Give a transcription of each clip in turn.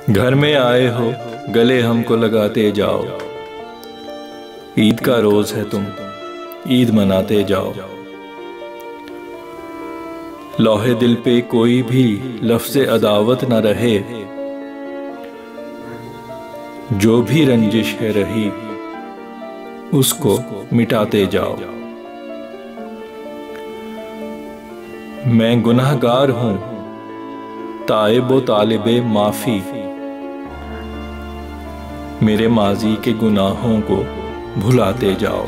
घर में आए हो गले हमको लगाते जाओ। ईद का रोज है तुम ईद मनाते जाओ। लौहे दिल पे कोई भी लफ्ज़े अदावत न रहे। जो भी रंजिश है रही उसको मिटाते जाओ। मैं गुनहगार हूँ ताइब व तालिबे माफ़ी। मेरे माजी के गुनाहों को भुलाते जाओ।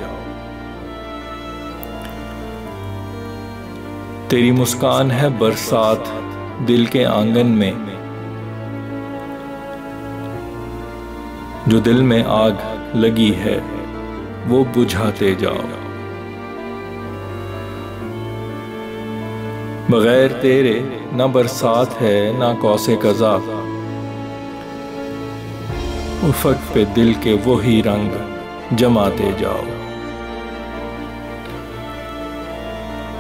तेरी मुस्कान है बरसात दिल के आंगन में। जो दिल में आग लगी है वो बुझाते जाओ। बगैर तेरे ना बरसात है ना कौसे कज़ा। उफ़क़ पे दिल के वो ही रंग जमाते जाओ।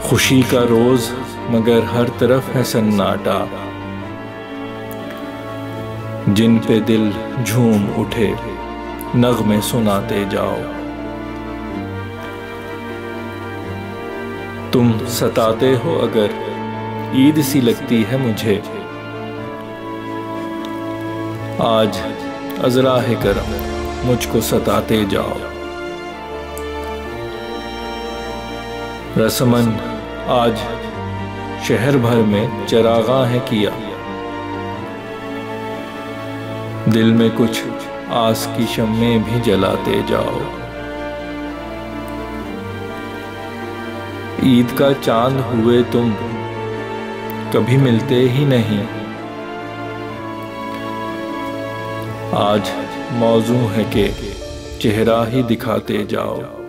खुशी का रोज़ मगर हर तरफ है सन्नाटा। जिन पे दिल झूम उठे नग़्मे सुनाते जाओ। तुम सताते हो अगर ईद सी लगती है मुझे। आज अज़राए करम मुझको सताते जाओ। रस्मन आज शहर भर में चरागाहें किया। दिल में कुछ आस की शम्में भी जलाते जाओ। ईद का चांद हुए तुम कभी मिलते ही नहीं। आज मौजू है कि चेहरा ही दिखाते जाओ।